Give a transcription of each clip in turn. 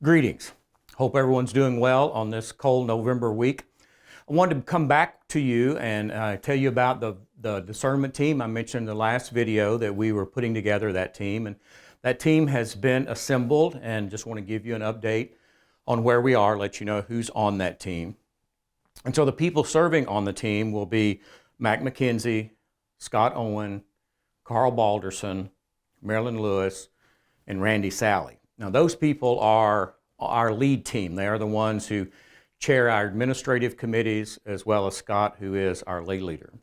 Greetings. Hope everyone's doing well on this cold November week. I wanted to come back to you and tell you about the discernment team. I mentioned in the last video that we were putting together that team, and that team has been assembled, and just want to give you an update on where we are, let you know who's on that team. And so the people serving on the team will be Mac McKenzie, Scott Owen, Carl Balderson, Marilyn Lewis, and Randy Sally. Now those people are our lead team. They are the ones who chair our administrative committees, as well as Scott, who is our lay leader.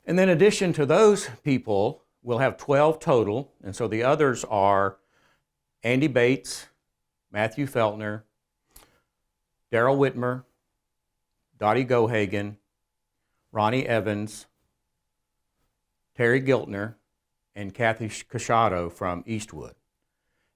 And then in addition to those people, we'll have 12 total, and so the others are Andy Bates, Matthew Feltner, Daryl Whitmer, Dottie Gohagen, Ronnie Evans, Terry Giltner, and Kathy Cachado from Eastwood.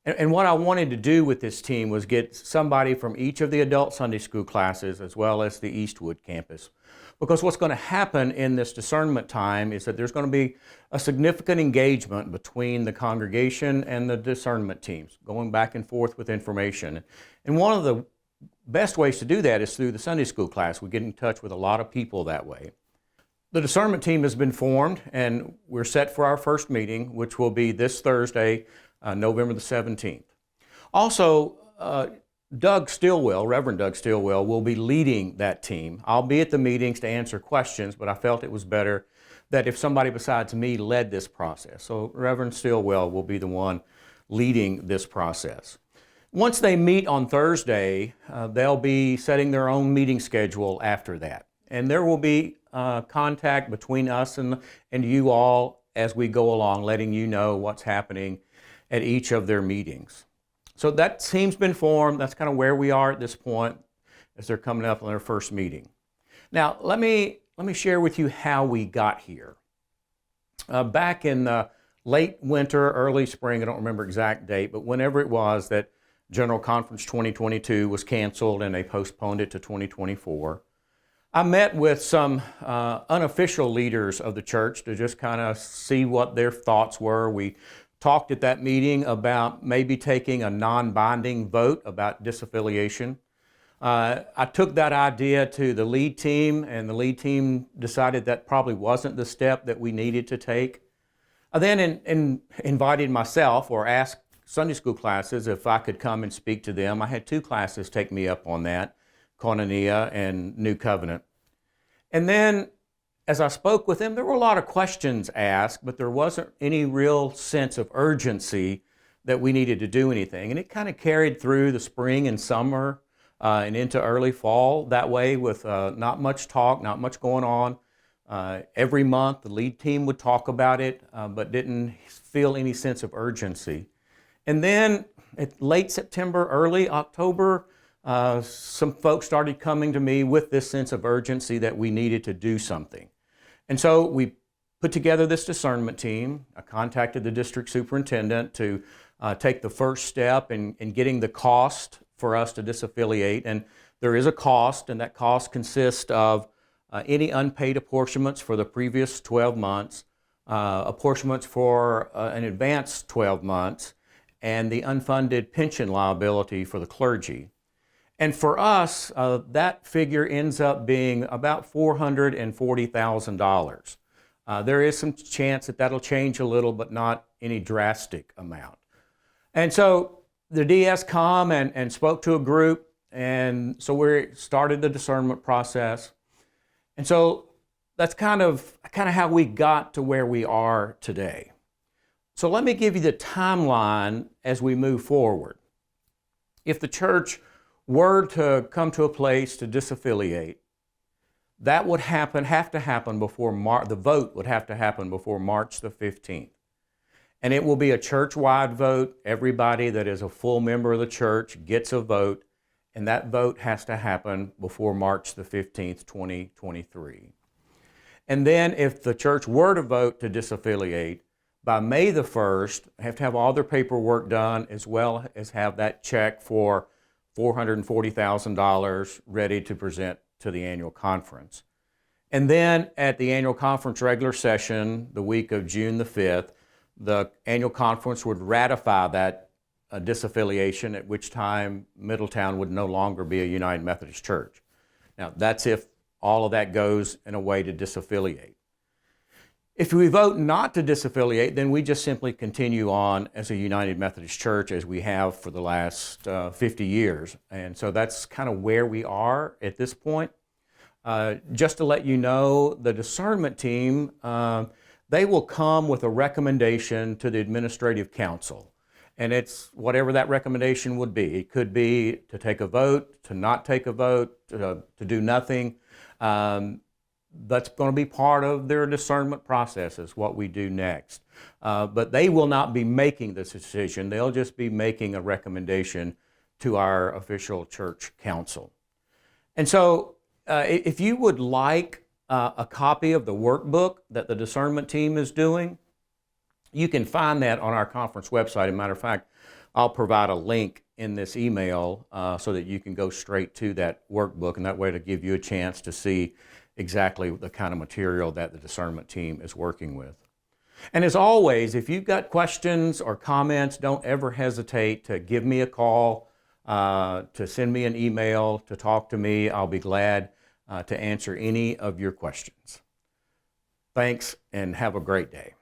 And what I wanted to do with this team was get somebody from each of the adult Sunday school classes as well as the Eastwood campus. Because what's going to happen in this discernment time is that there's going to be a significant engagement between the congregation and the discernment teams, going back and forth with information. And one of the best ways to do that is through the Sunday school class. We get in touch with a lot of people that way. The discernment team has been formed, and we're set for our first meeting, which will be this Thursday, November the 17th. Also, Doug Stillwell, Reverend Doug Stillwell, will be leading that team. I'll be at the meetings to answer questions, but I felt it was better that if somebody besides me led this process. So Reverend Stillwell will be the one leading this process. Once they meet on Thursday, they'll be setting their own meeting schedule after that. And there will be contact between us and you all as we go along, letting you know what's happening at each of their meetings. So that team's been formed. That's kind of where we are at this point as they're coming up on their first meeting. Now, let me share with you how we got here. Back in the late winter, early spring, I don't remember exact date, but whenever it was that General Conference 2022 was canceled and they postponed it to 2024, I met with some unofficial leaders of the church to just kind of see what their thoughts were. We talked at that meeting about maybe taking a non-binding vote about disaffiliation. I took that idea to the lead team, and the lead team decided that probably wasn't the step that we needed to take. I then invited myself, or asked Sunday school classes if I could come and speak to them. I had two classes take me up on that, Koinonia and New Covenant. And then as I spoke with them, there were a lot of questions asked, but there wasn't any real sense of urgency that we needed to do anything. And it kind of carried through the spring and summer and into early fall that way, with not much talk, not much going on. Every month the lead team would talk about it, but didn't feel any sense of urgency. And then at late September, early October, some folks started coming to me with this sense of urgency that we needed to do something. And so we put together this discernment team. I contacted the district superintendent to take the first step in getting the cost for us to disaffiliate. And there is a cost, and that cost consists of any unpaid apportionments for the previous 12 months, apportionments for an advanced 12 months, and the unfunded pension liability for the clergy. And for us, that figure ends up being about $440,000. There is some chance that that'll change a little, but not any drastic amount. And so the DS come and spoke to a group, and so we started the discernment process. And so that's kind of how we got to where we are today. So let me give you the timeline as we move forward. If the church were to come to a place to disaffiliate, that would have to happen before the vote would have to happen before March the 15th. And it will be a church-wide vote. Everybody that is a full member of the church gets a vote, and that vote has to happen before March the 15th, 2023. And then if the church were to vote to disaffiliate, by May the 1st, have to have all their paperwork done, as well as have that check for $440,000 ready to present to the annual conference. And then at the annual conference regular session, the week of June the 5th, the annual conference would ratify that a disaffiliation, at which time Middletown would no longer be a United Methodist Church. Now, that's if all of that goes in a way to disaffiliate. If we vote not to disaffiliate, then we just simply continue on as a United Methodist Church as we have for the last 50 years. And so that's kind of where we are at this point. Just to let you know, the discernment team, they will come with a recommendation to the administrative council. And it's whatever that recommendation would be. It could be to take a vote, to not take a vote, to do nothing. That's going to be part of their discernment process, is what we do next. But they will not be making this decision. They'll just be making a recommendation to our official church council. And so if you would like a copy of the workbook that the discernment team is doing, you can find that on our conference website. As a matter of fact, I'll provide a link in this email so that you can go straight to that workbook, and that way to give you a chance to see exactly the kind of material that the discernment team is working with. And as always, if you've got questions or comments, don't ever hesitate to give me a call, to send me an email, to talk to me. I'll be glad to answer any of your questions. Thanks, and have a great day.